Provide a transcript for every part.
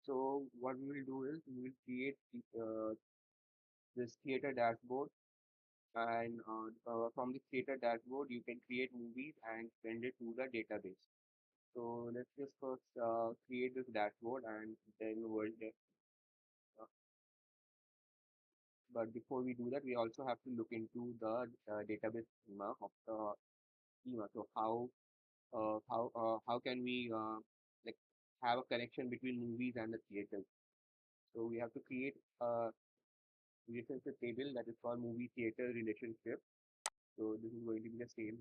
So what we will do is we will create this theater dashboard, and from the theater dashboard you can create movies and send it to the database. So let's just first create this dashboard, and then uh, but before we do that, we also have to look into the database schema of the schema. So how can we like have a connection between movies and the theaters? So we have to create a relationship table that is called movie theater relationship. So this is going to be the same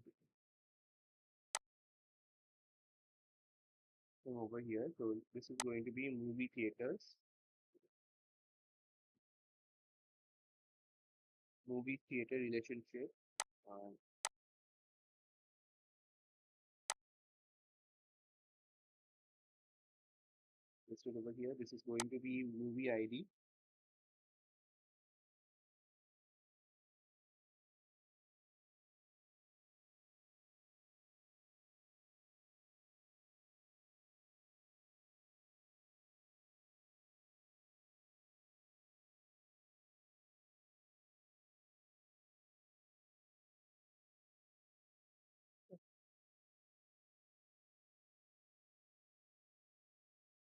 thing over here. So this is going to be movie theaters, movie theater relationship. Uh, this is over here. This is going to be movie ID.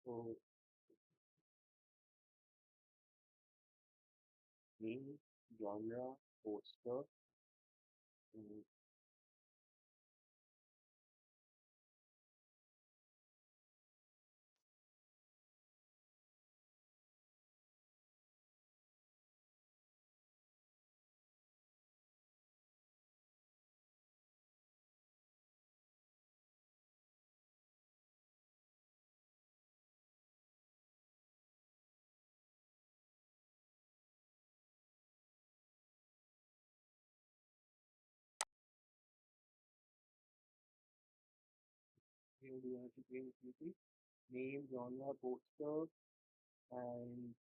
So name, genre, poster, mm, here we have to bring movie, name, genre, poster, and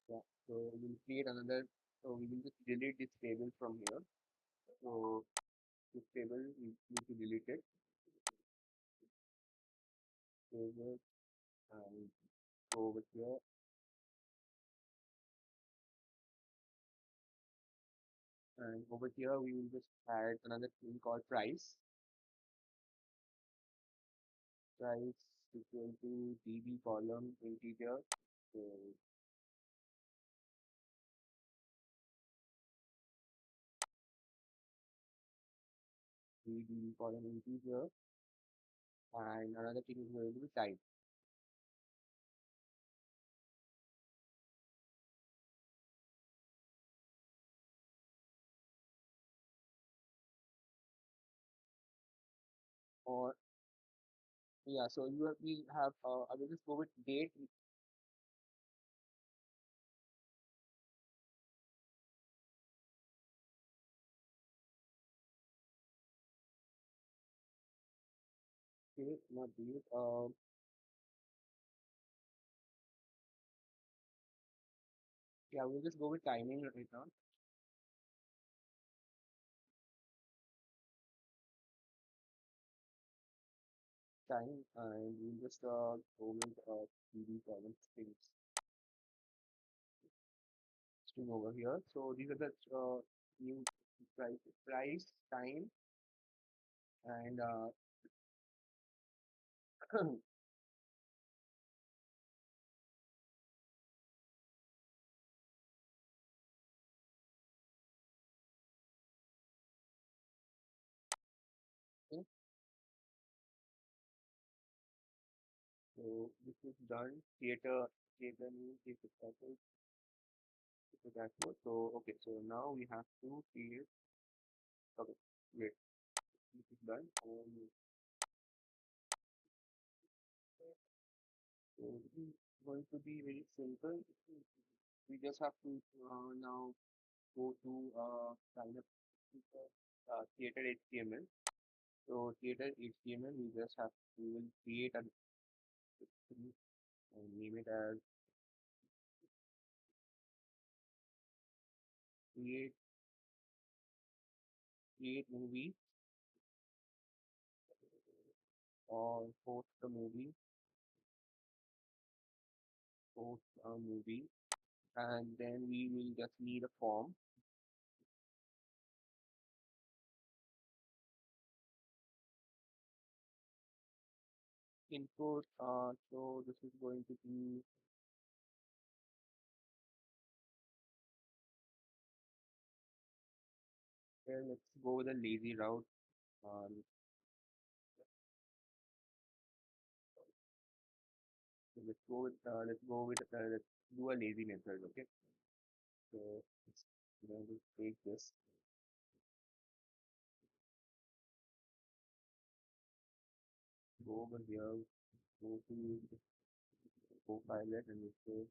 yeah. So we'll create another. So we will just delete this table from here. So this table we need to delete it. Table and go over here, and over here we will just add another thing called price. Price equal to db column integer. So db column integer, and another thing is going to be time. Or yeah, so we have I will just go with date. Date, not date. Yeah, we'll just go with timing right now. Time, and we'll just go with db column string over here. So these are the new price, time, and okay. So this is done. Theater means theater title, theater dashboard. So okay, so now we have to create. Okay, wait, this is done. So this is going to be very simple. We just have to now go to sign up theater HTML. So theater HTML, we just have to will create a and name it as create create movie or post a movie, and then we will just need a form. Input, so this is going to be, well, let's go with a lazy route. Um, so let's do a lazy method, okay? So let's, just take this, go over here, go to Copilot, and we say,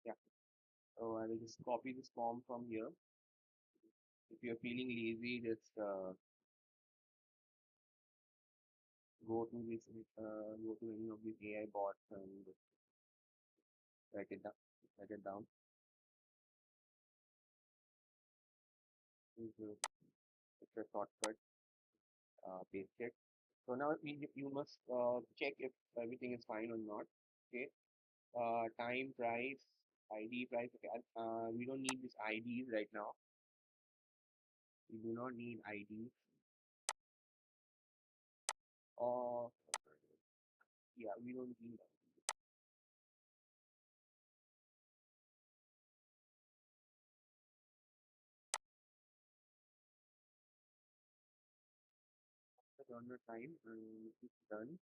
yeah. So I will just copy this form from here. If you're feeling lazy, just go to any of these AI bots and write it down. Write it down. Use it's a shortcut. Paste it. So now you must check if everything is fine or not. Okay. Time, price, ID, price. Okay. We don't need these IDs right now. We do not need IDs. Or yeah, we don't need the genre time, and it's done.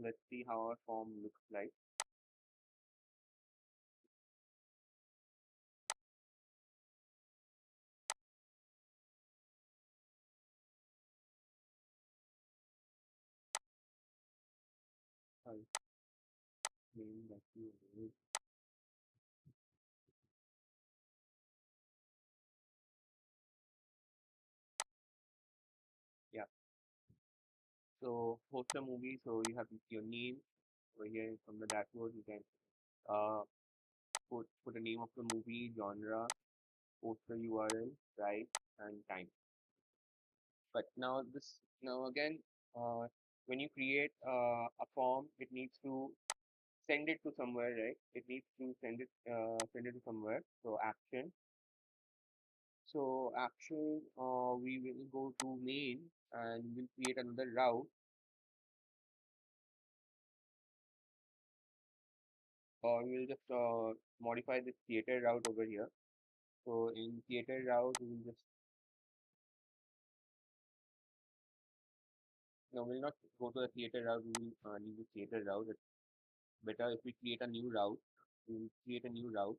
Let's see how our form looks like. I'll name that you. Yeah. So host a movie. So you have your name over here from the dashboard. You can uh put the name of the movie, genre, post the URL, price, and time. But now again, uh, when you create a form, it needs to send it to somewhere, right? It needs to send it to somewhere. So action. So action, we will go to main and we'll create another route, or we'll just modify this theater route over here. So in theater route, we will just no, we'll not go to the theater route. We will leave the theater route. It's better if we create a new route. We will create a new route.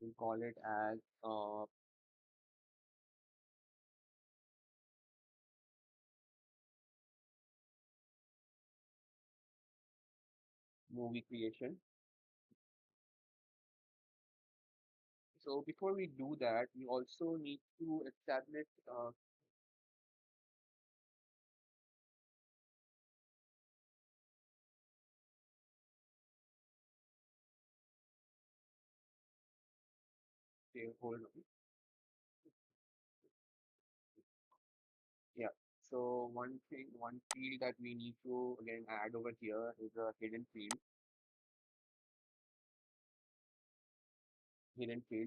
We'll call it as movie creation. So before we do that, we also need to establish say, hold on. Yeah. So one field that we need to again add over here is a hidden field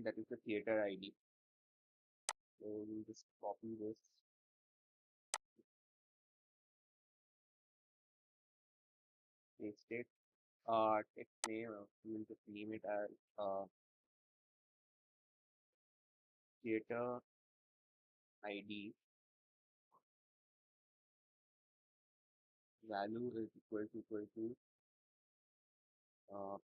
that is the theater ID. So we'll just copy this, paste it. Text name, we'll just name it as theater ID value is equal to uh,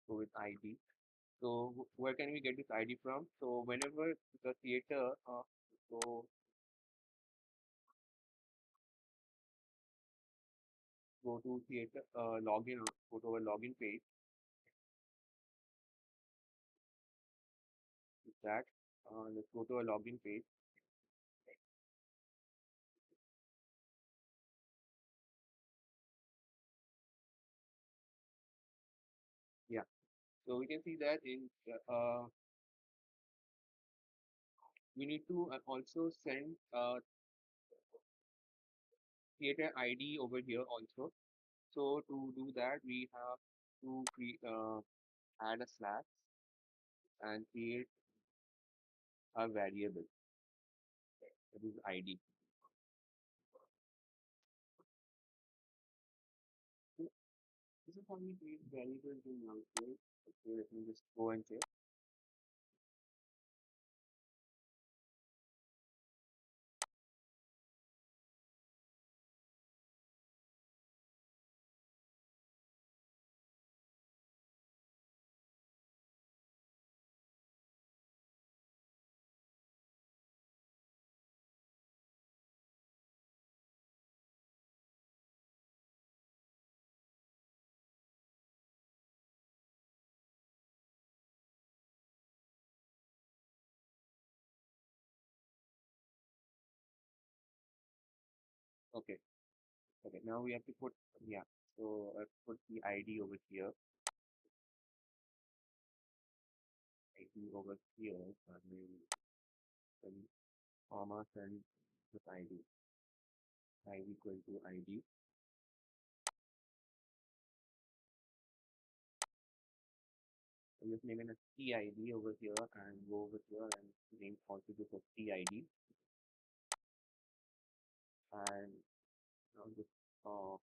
so with ID. So where can we get this ID from? So whenever the theater, so go to theater login, go to our login page. With that, let's go to our login page. Yeah. So we can see that in we need to also send theater ID over here also. So to do that, we have to add a slash and create a variable that is ID. So this is how we create variables in Node. Okay, let me just go and check. Okay, okay. Now we have to put, yeah. So I put the ID over here, ID over here, and then comma and with ID equal to ID. So just name it as TID over here and go over here and name also this as TID. And now just go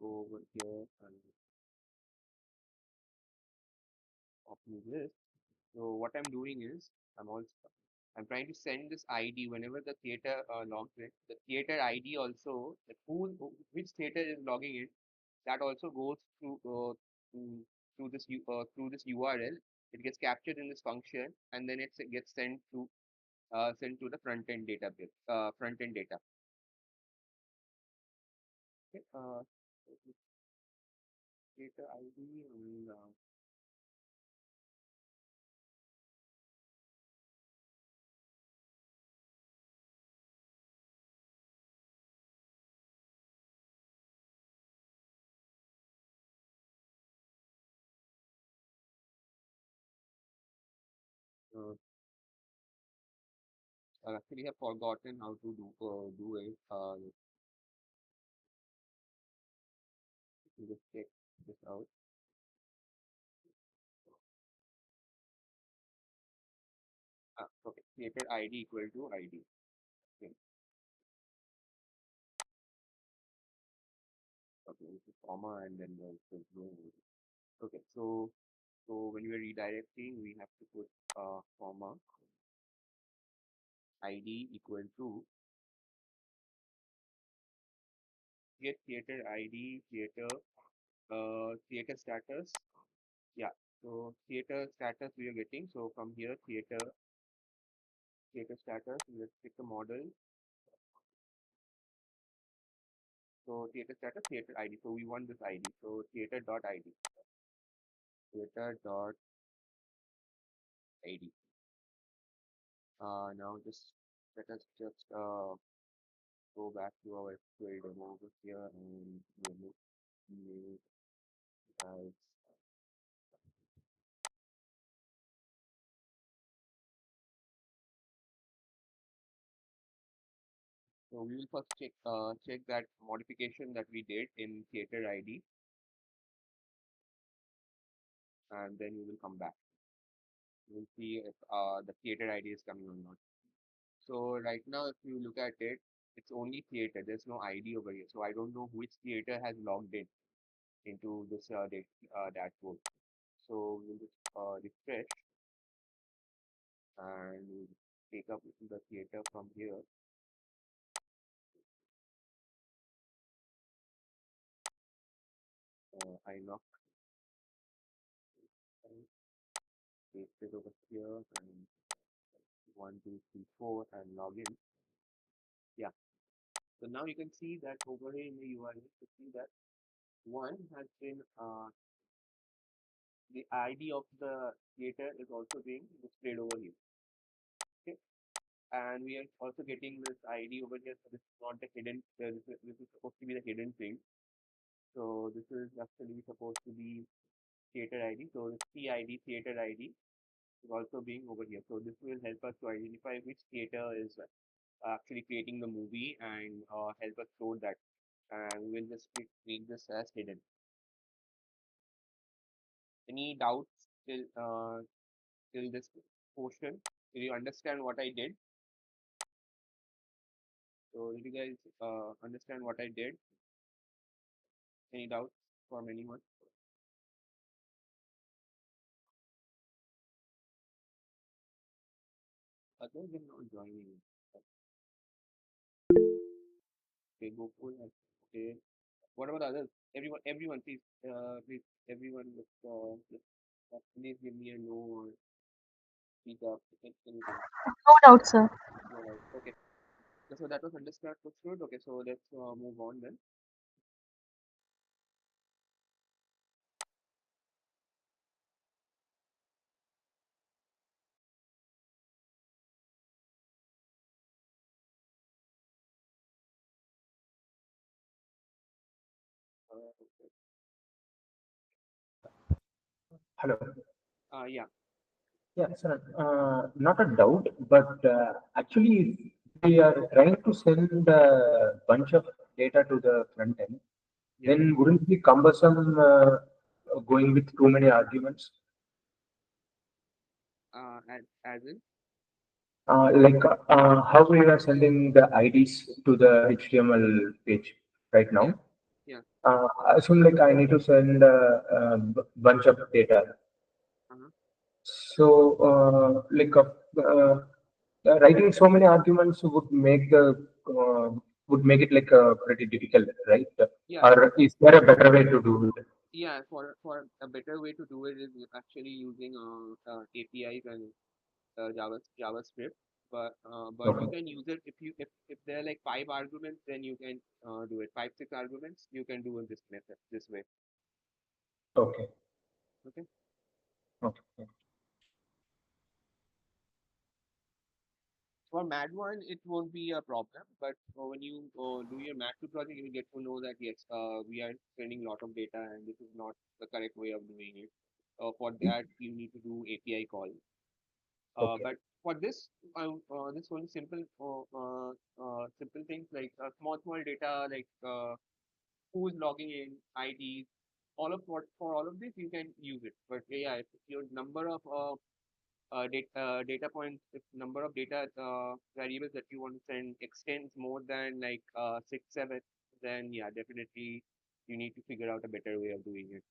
over here and copy this. So what I'm doing is I'm trying to send this ID whenever the theater logs in. The theater ID also, the which theater is logging in, that also goes to through this URL. It gets captured in this function and then it gets sent to the front end database, front end data. Okay, theater ID and actually have forgotten how to do it. Let me just check this out. Okay, theater ID equal to ID. Okay, okay, this is comma and then the row. Okay, so when we are redirecting, we have to put comma ID equal to get theater ID theater status. Yeah, so theater status we are getting. So from here theater status. Let's pick a model. So theater status theater ID. So we want this ID. So theater dot ID. Theater dot ID. Now just let us just go back to our SQL demo over here and remove new as so we will first check that modification that we did in theater ID and then we will come back. We'll see if the theater ID is coming or not. So right now if you look at it, it's only theater. There's no ID over here. So I don't know which theater has logged in into this dashboard. So we'll just refresh. and we'll take up the theater from here. I lock and paste it over here and 1, 2, 3, 4 and log in. Yeah. So now you can see that over here in the URL, you see that one has been the ID of the theater is also being displayed over here. Okay. And we are also getting this ID over here. So this is not the hidden. This is supposed to be the hidden thing. So this is actually supposed to be theater ID. So the CID theater ID is also being over here. So this will help us to identify which theater is actually creating the movie and help us store that. And we'll just make this as hidden. Any doubts till this portion? Did you understand what I did? So did you guys understand what I did? Any doubts from anyone? Others are not joining. Okay, Gokul. Okay. What about others? Everyone, please, everyone, please give me a no or speak up. Anything. No doubt, sir. No, right. Okay. So that was understood. Okay, so let's move on then. Okay. Hello. Yeah. Yeah, sir. Not a doubt, but actually, we are trying to send a bunch of data to the front end. Yeah. Then wouldn't it be cumbersome going with too many arguments? As in. How we are sending the IDs to the HTML page right Yeah. now. Yeah. Assume like I need to send a bunch of data. Uh-huh. So, writing so many arguments would make it like pretty difficult, right? Yeah. Or is there a better way to do it? Yeah. For a better way to do it is actually using APIs and JavaScript. But you Okay. can use it if there are like 5 arguments, then you can do it. 5, 6 arguments, you can do it this method this way. Okay. Okay. Okay. For Mad one, it won't be a problem. But when you do your Mad 2 project, you will get to know that yes, we are spending a lot of data, and this is not the correct way of doing it. For that, you need to do API call. Okay. But for this one simple things like small data like who's logging in, IDs, all of what for all of this you can use it. But yeah, if your number of data points, if number of data variables that you want to send extends more than like 6, 7, then yeah, definitely you need to figure out a better way of doing it.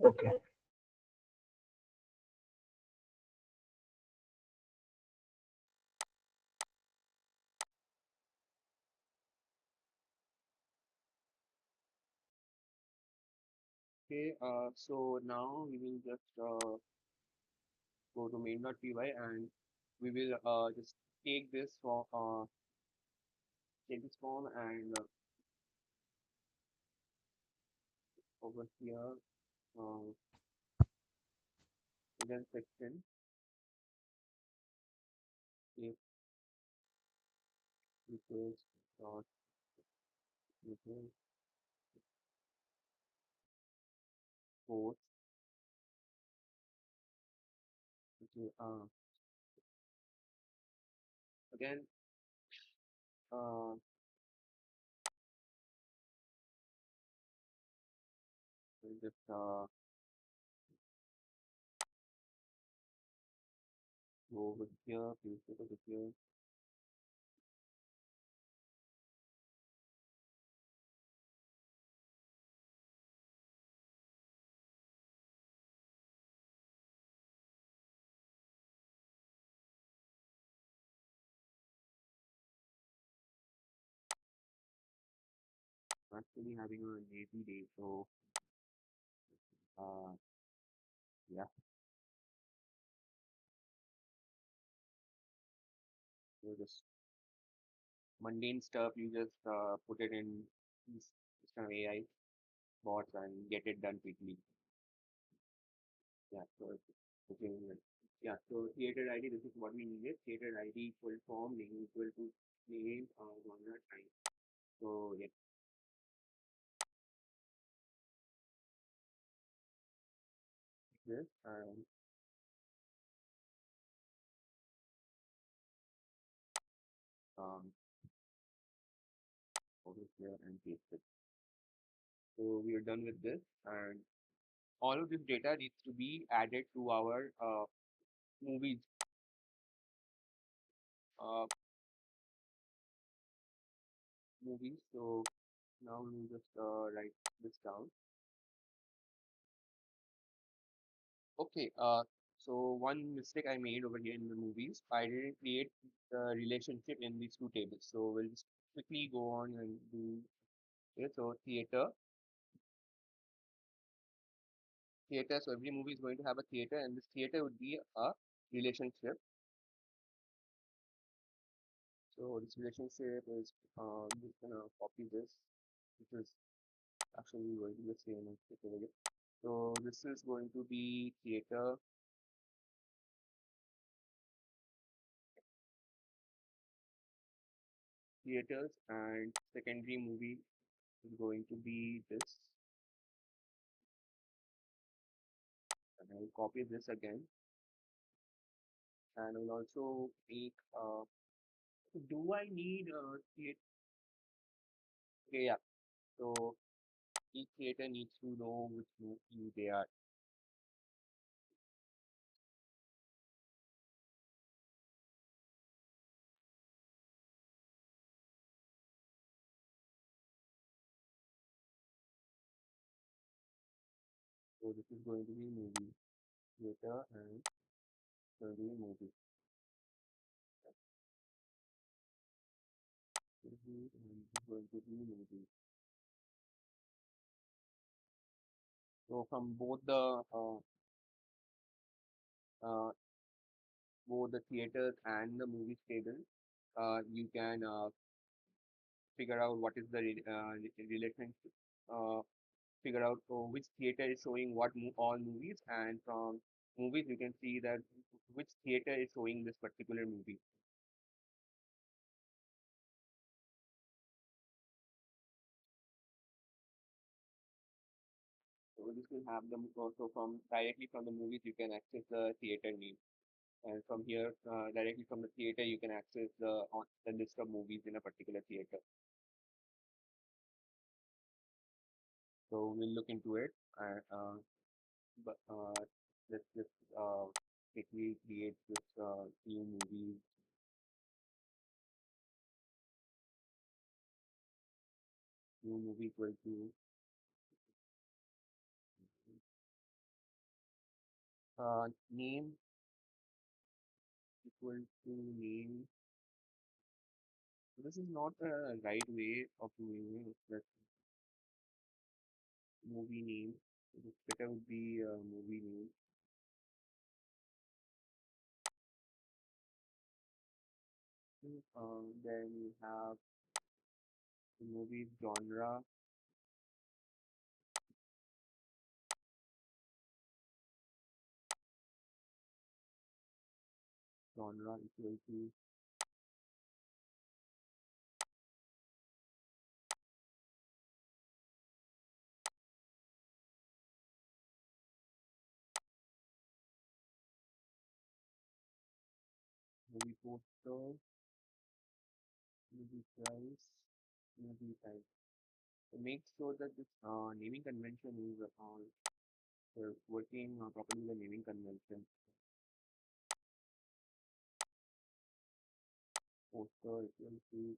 Okay. Okay, so now we will just go to main.py and we will just take this for take this form and over here uh, hidden section if request dot request post okay, again we'll just go over here, paste it over here. actually having a lazy day, so uh, yeah, so just mundane stuff. You just put it in this kind of AI bots and get it done quickly. Yeah, so okay, yeah. So theater ID. This is what we needed. Theater ID full form name equal to name genre time. So yeah, this and um over here and paste it. So we are done with this, and all of this data needs to be added to our movies uh, movies. So now we'll just write this down. Okay. So one mistake I made over here in the movies, I didn't create the relationship in these two tables. So we'll just quickly go on and do it. So theater. So every movie is going to have a theater, and this theater would be a relationship. So this relationship is just gonna copy this, which is actually going to be the same as it. So this is going to be theaters, and secondary movie is going to be this, and I'll copy this again, and I'll also make do I need theater? Okay, yeah. So each theater needs to know which movie they are. So this is going to be movie, theater, and secondary movie. Movie, and this is going to be movie. So from uh, both the theaters and the movies table, you can figure out what is the relationship, uh, figure out which theater is showing what all movies, and from movies you can see that which theater is showing this particular movie. So this will have them also from directly from the movies you can access the theater name, and from here directly from the theater you can access the list of movies in a particular theater. So we'll look into it, and but let's just quickly create this new movie equal to name equal to name. So this is not the right way of doing it. That movie name. The better would be movie name. Then we have the movie genre equal to movie poster, movie price, movie time. So make sure that this naming convention is working properly. The naming convention poster equal to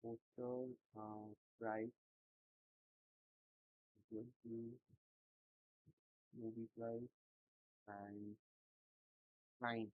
poster price equal to movie price and time.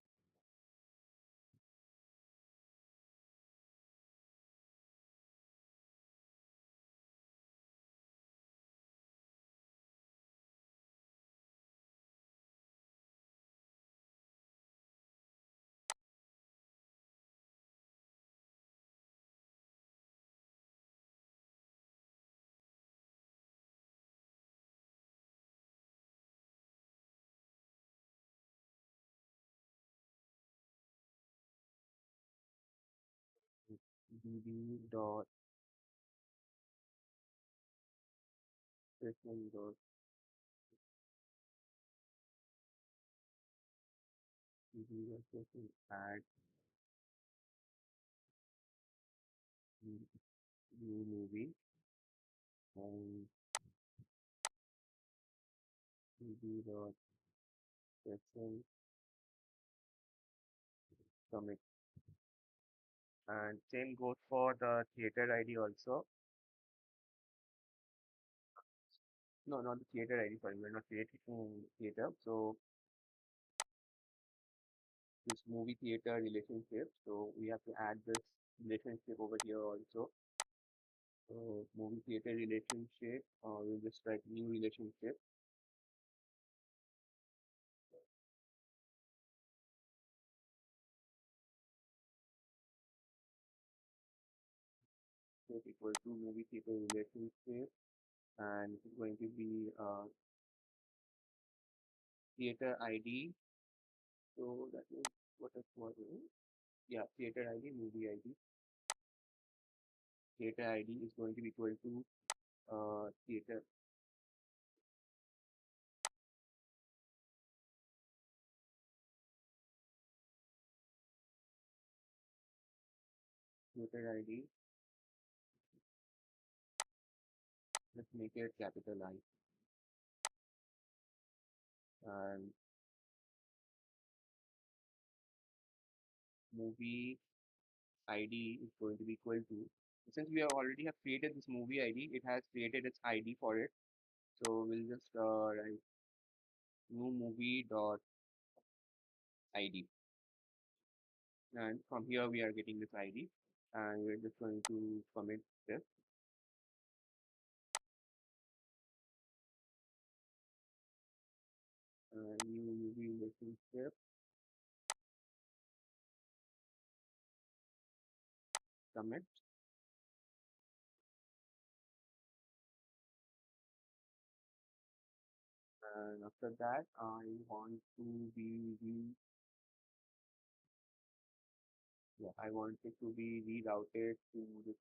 DD dot session dot DD dot session add new new movie and DD dot session commit. And same goes for the theater ID also. No, not the theater ID, sorry, we're not creating theater. So this movie theater relationship. So we have to add this relationship over here also. So movie theater relationship, we'll just write new relationship. So it's equal to movie theater relationship, and it's going to be theater ID. So that is what is what is yeah, theater ID, movie ID. Theater ID is going to be equal to theater theater ID. Let's make it capital I, and movie ID is going to be equal to, since we have already have created this movie ID, it has created its ID for it. So we'll just write new movie dot ID, and from here we are getting this ID, and we're just going to commit this. New movie relationship commit, and after that I want to be yeah, I want it to be rerouted to the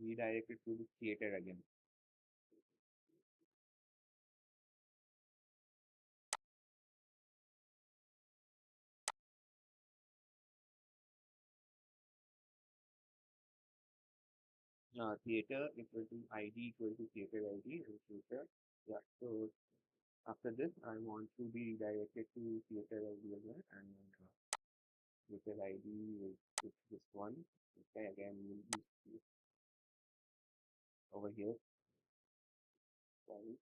redirected to the theater again. Theater equal to ID equal to theater ID and theater. Yeah, so after this, I want to be redirected to theater ID again, and theater ID is this one. Okay, again, we'll use this over here. Sorry.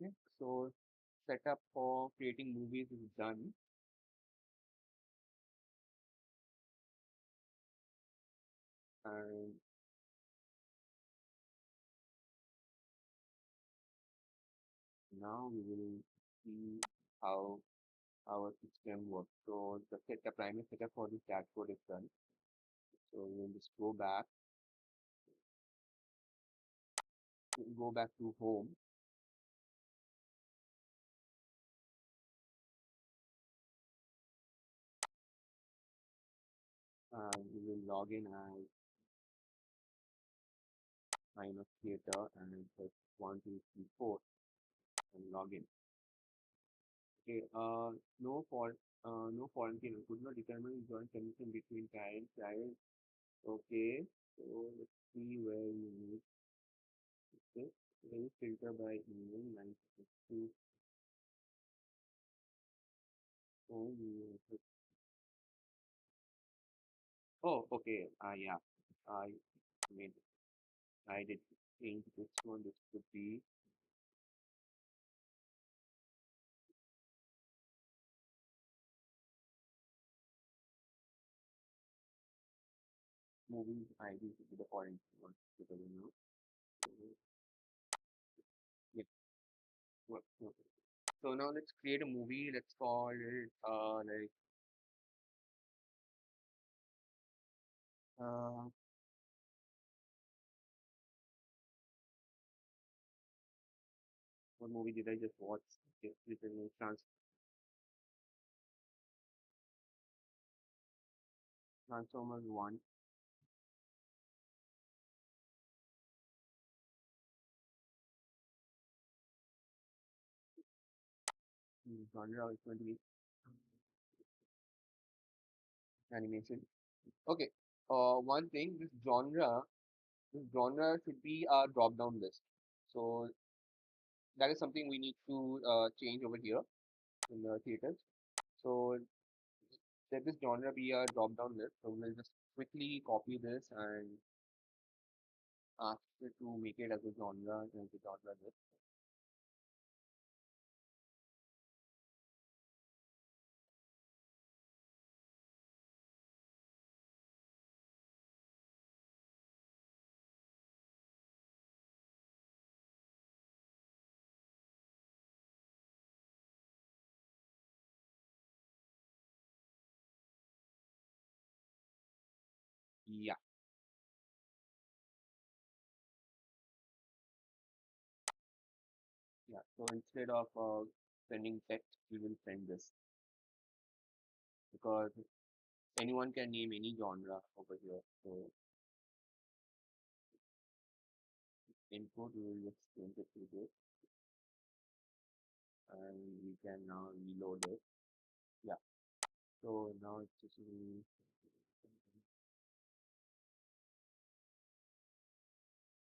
Okay, so setup for creating movies is done, and now we will see how our system works. So the primary setup for this dashboard is done. So we'll just go back to home, and we will log in as minus theater and hit 1, 2, 3, 4 and log in. Okay, no foreign key could not determine joint connection between parent child. Okay, so let's see where you need this. Will filter by email 962 Oh, oh, okay. Yeah. I made. I did change this one. This could be movie ID to be the point one because you know. So, yeah. Okay. So now let's create a movie. Let's call it like uh what movie did I just watch? Okay, with the name Transformers One. Genre is going to be animation. Okay. One thing, this genre should be a drop-down list. So that is something we need to change over here in the theaters. So let this genre be a drop-down list. So we'll just quickly copy this and ask it to make it as a genre as a genre list. Yeah, yeah. So instead of sending text, we will send this because anyone can name any genre over here. So input, we will just change it to this and we can now reload it. Yeah. So now it's just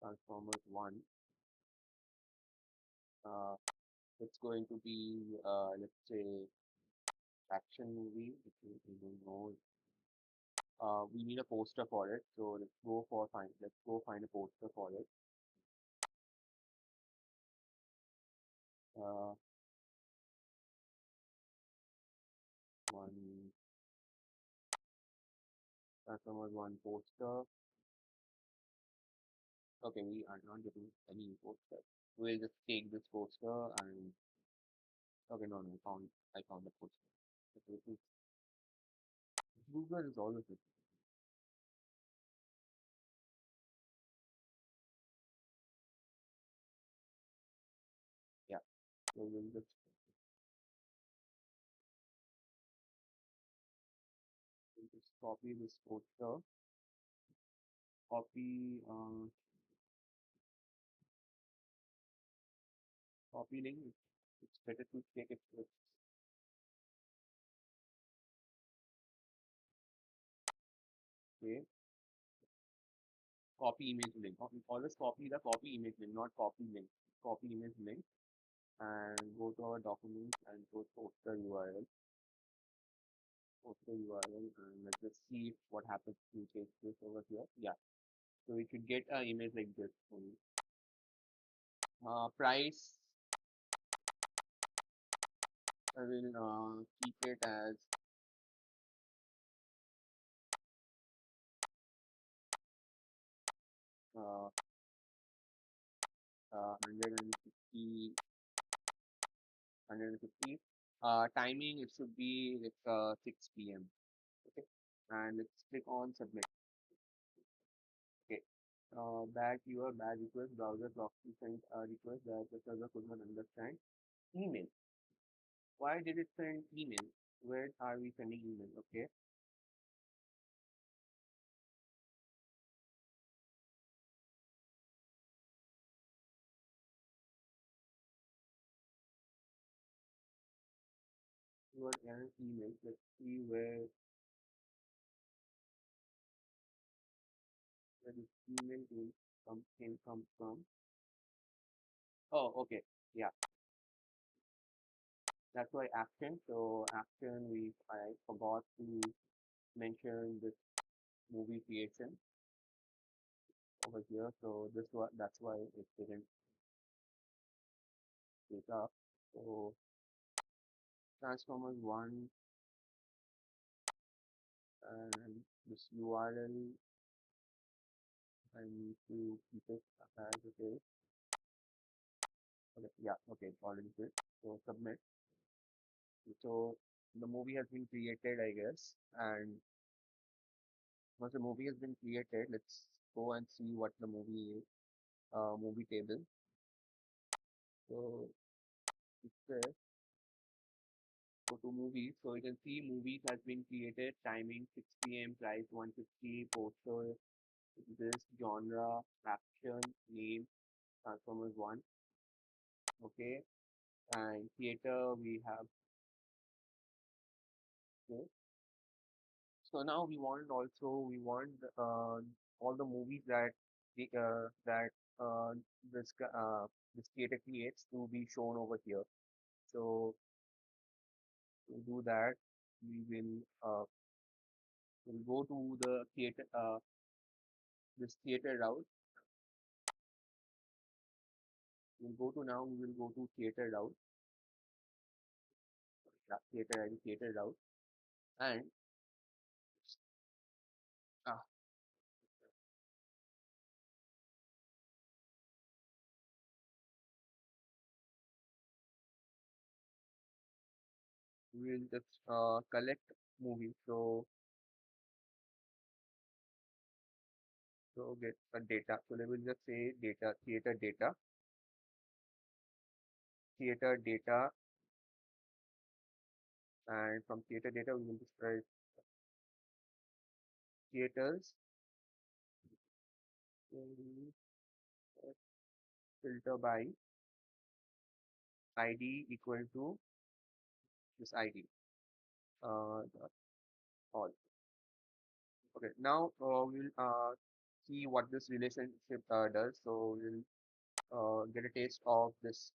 Transformers 1. Uh, it's going to be, let's say, action movie, which we don't know. We need a poster for it. So let's go find a poster for it. Uh, one Transformers 1 poster. Okay, we are not getting any poster. We'll just take this poster and okay, no, no, I found the poster. Okay, Google is always it. Yeah. So we'll just copy this poster, copy copy link. It's better to take it with okay. Copy image link. Always copy the copy image link, not copy link. Copy image link and go to our documents and go poster URL. Poster URL and let's just see what happens to take this over here. Yeah. So we should get an image like this. Price, I will keep it as 150, 150. Timing, it should be like 6 p.m. Okay. And let's click on submit. Okay. Back your bad request, browser proxy sent a request that the server could not understand. Email. Why did it send email? Where are we sending email? Okay. Your error email. Let's see where this email can come from. Oh, okay. Yeah. That's why action. So action, I forgot to mention this movie creation over here. So that's why it didn't take up. So Transformers One and this URL I need to keep it as it is. Okay, yeah, okay, already good. So submit. So the movie has been created, I guess, and once the movie has been created, let's go and see what the movie is. Movie table. So it says go to movies. So you can see movies has been created. Timing 6 p.m. Price 150. Poster this genre action name Transformers One. Okay, and theater we have this. So now we want all the movies that that this this theater creates to be shown over here. So to do that, we will go to the theater this theater route. We will go to theater route, theater route, and uh, we will just collect movies. So get a data. So let me just say data, theater data, and from theater data we will just write theaters, mm, filter by ID equal to this ID. Dot all. Okay, now we'll see what this relationship does. So we'll get a taste of this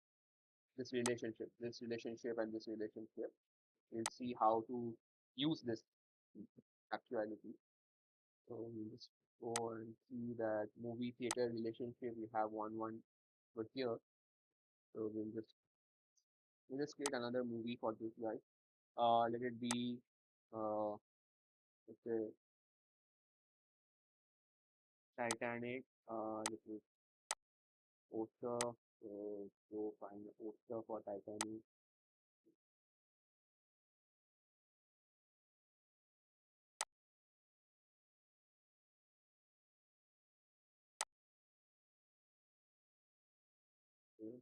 relationship and this relationship. We'll see how to use this actuality. So we'll just go and see that movie theater relationship. We have one over here. So we'll just create another movie for this guy. Let it be uh let's say Titanic. This is poster. So find a poster for Titanic. Okay.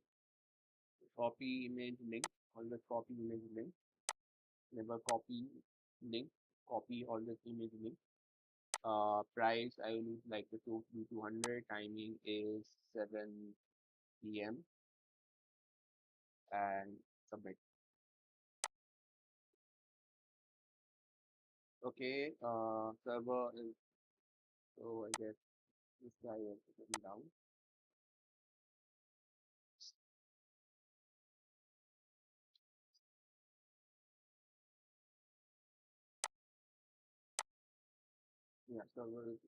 Copy image link. Always copy image link. Never copy link. Copy always image link. Price I will like the 200. Timing is 7 p.m. and submit. Okay. Server is so I guess this guy is sitting down. Yeah, server is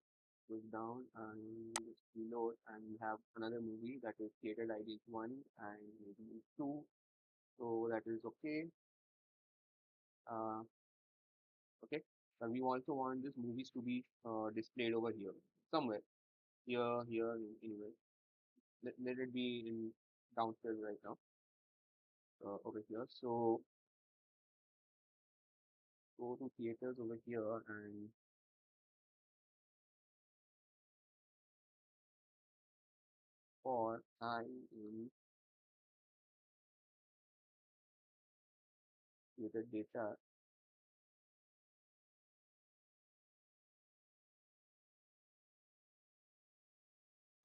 goes down and just reload, and we have another movie that is created ID 1 and maybe 2. So that is okay. Uh, okay. And we also want these movies to be displayed over here somewhere. Here, anywhere. Let it be in downstairs right now. Over here. So go to theaters over here and for I in theater data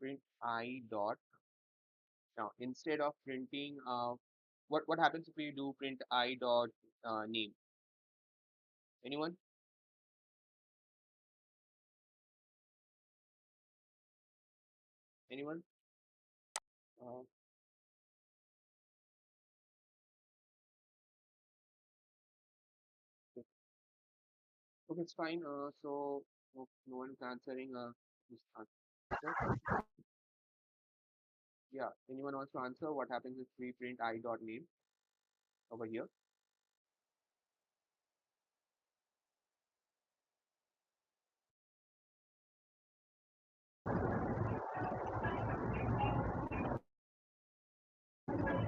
print I dot. Now instead of printing what happens if we do print I dot name? Anyone? Anyone? Uh, Okay, it's fine. No one's answering this answer. Yeah, anyone wants to answer what happens if we print I dot name over here?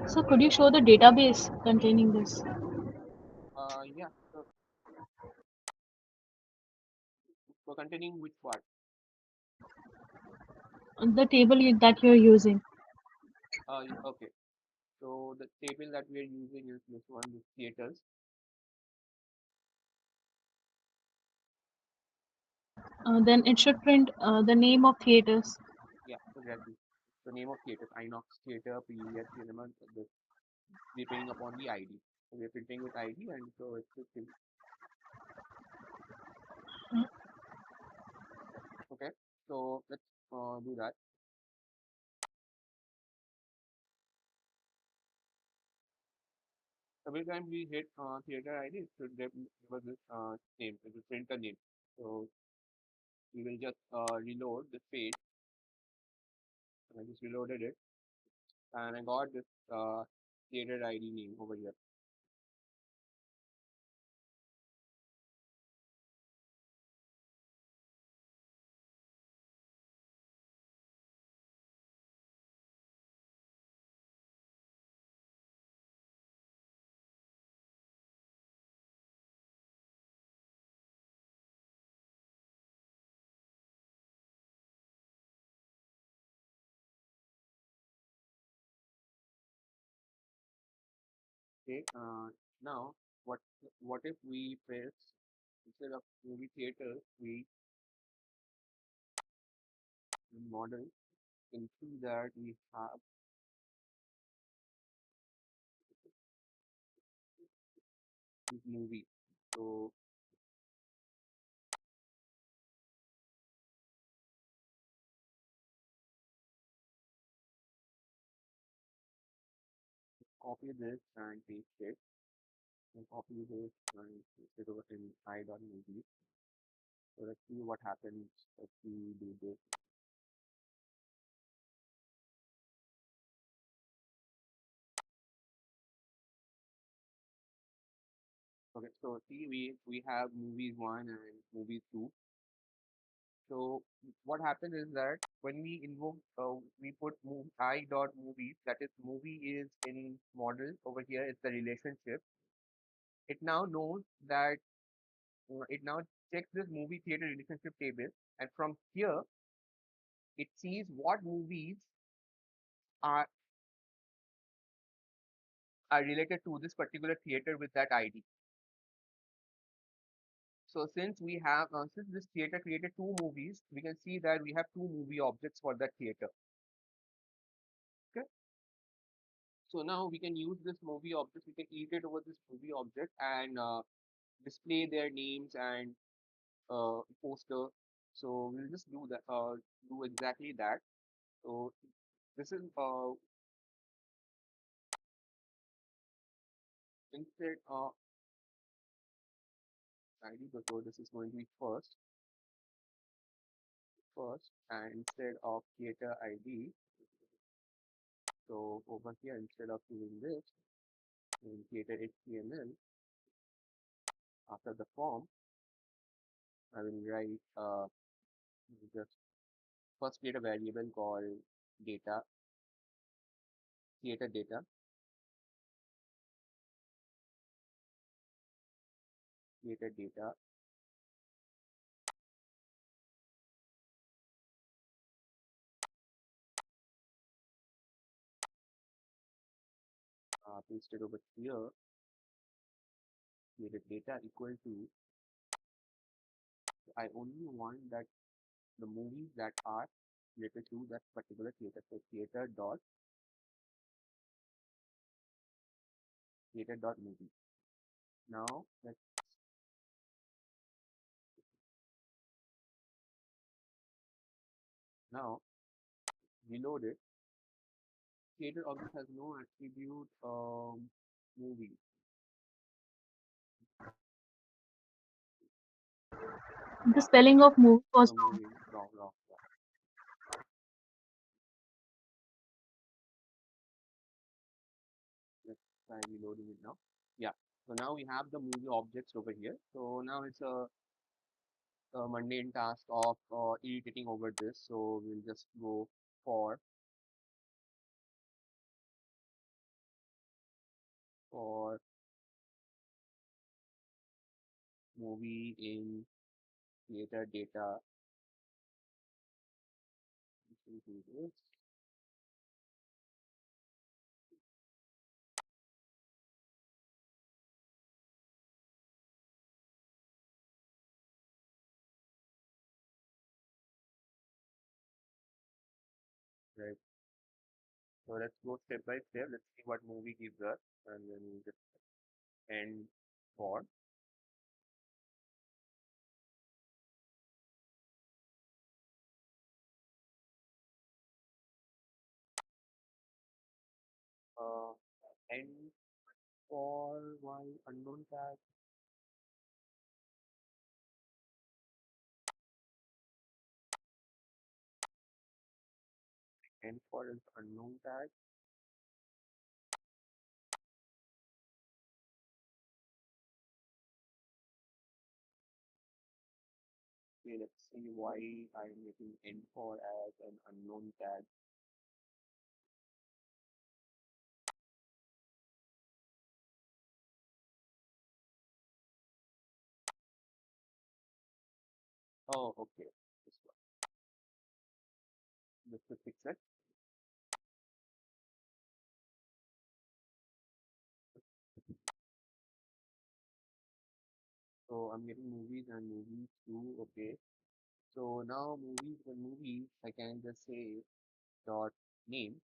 So could you show the database containing this? Yeah. So continuing which part? The table that you're using. Okay. So the table that we are using is this one, the theaters. Then it should print the name of theaters. Yeah, exactly. The name of theaters, Inox Theater, PVR Cinema, depending upon the ID. So we are printing with ID, and so it's just okay. So let's do that. Every time we hit theater ID, it should give us this name, it will print a name. So we will just reload this page. And I just reloaded it, and I got this theater ID name over here. Okay. Now what what if we press instead of movie theaters, we model can see that we have this movie. So copy this and paste it. And copy this and paste it over in i.movie. So let's see what happens if we do this. Okay, so see we have movies one and movies two. So what happens is that when we invoke, we put move I dot movies, that is movie is in model over here is the relationship. It now knows that it now checks this movie theater relationship table, and from here it sees what movies are are related to this particular theater with that ID. So since this theater created two movies, we can see that we have two movie objects for that theater. Okay. So now we can use this movie object. We can iterate over this movie object and display their names and poster. So we'll just do that. Do exactly that. So this is instead of ID. So this is going to be first, and instead of theater ID. So over here, instead of doing this, in theater HTML, after the form, I will write just first create a variable called data, theater data, theater data, paste it over here, theater data equal to, I only want that the movies that are related to that particular theater. So theater dot movie. Now let's now reload it. Theater object has no attribute movie. The spelling of movie was So wrong. moving wrong, wrong. Yeah. Let's try reloading it now. Yeah. So now we have the movie objects over here. So now it's a mundane task of editing over this. So we'll just go for for movie in creator data. We can do this. Right. So let's go step by step. Let's see what movie gives us, and then we'll just end for. Uh, end for one unknown tag. End for is unknown tag. Okay, let's see why I'm making end for as an unknown tag. Oh, okay. This one. Just to fix it. So I'm getting movies and movies too. Okay. So now movies and movies, I can just say dot name,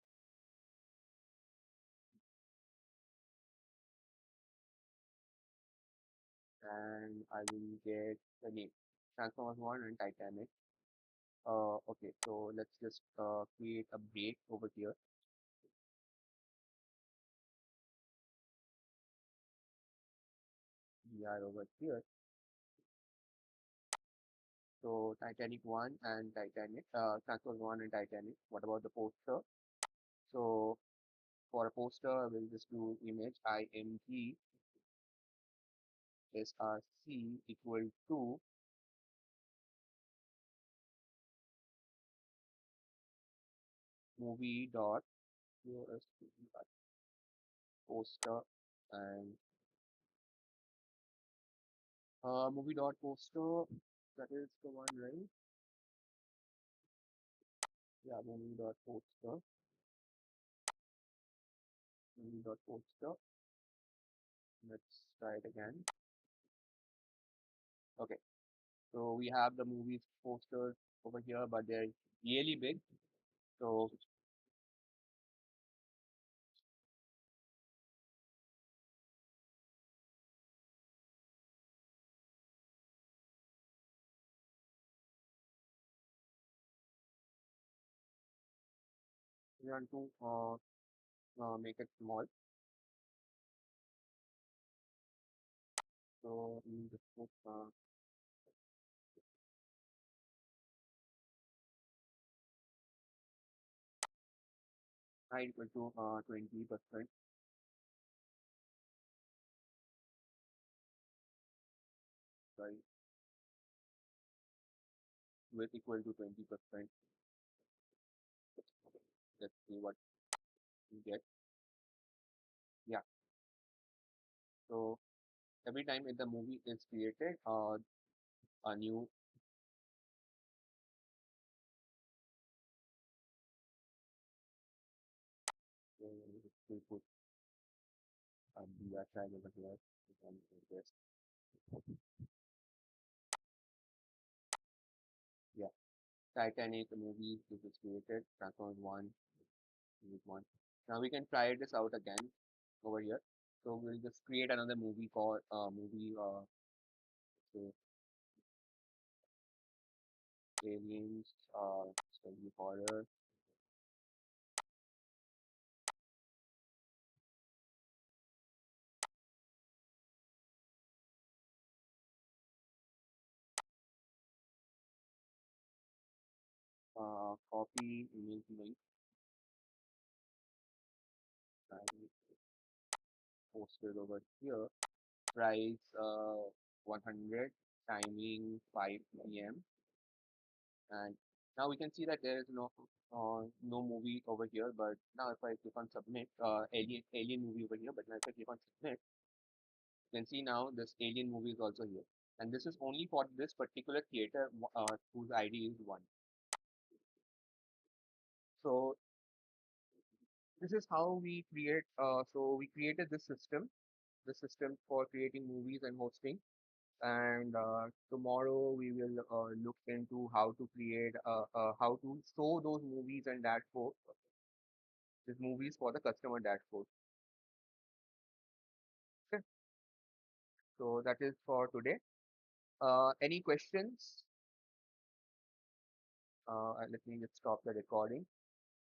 and I will get the name. Transformers 1 and Titanic. Okay, so let's just create a break over here. We are over here. So Titanic 1 and Titanic, Transformers 1 and Titanic. What about the poster? So for a poster, we'll just do image img src equal to movie dot poster and movie dot poster. That is the one, right? Yeah, movie dot poster. Movie dot poster. Let's try it again. Okay, so we have the movie posters over here, but they're really big. So we want to make it small. So we just put height equal to 20%, right? Width equal to 20%. Let's see what we get. Yeah. So every time if the movie is created, a new we put the tag over here. And this. Yeah. Titanic movie this is created. Transformers 1, movie 1. Now we can try this out again over here. So we'll just create another movie called movie say aliens, story horror. copy image link and post it over here. Price 100, timing 5 p.m. And now we can see that there is no movie over here. But now if I click on submit, alien movie over here. But now if I click on submit, you can see now this alien movie is also here. And this is only for this particular theater whose ID is 1. So this is how we create. So we created this system, the system for creating movies and hosting. And tomorrow we will look into how to create, how to show those movies and dashboard, these movies for the customer dashboard. Okay, so that is for today. Any questions? Let me just stop the recording.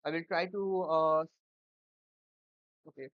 I will try to. Okay,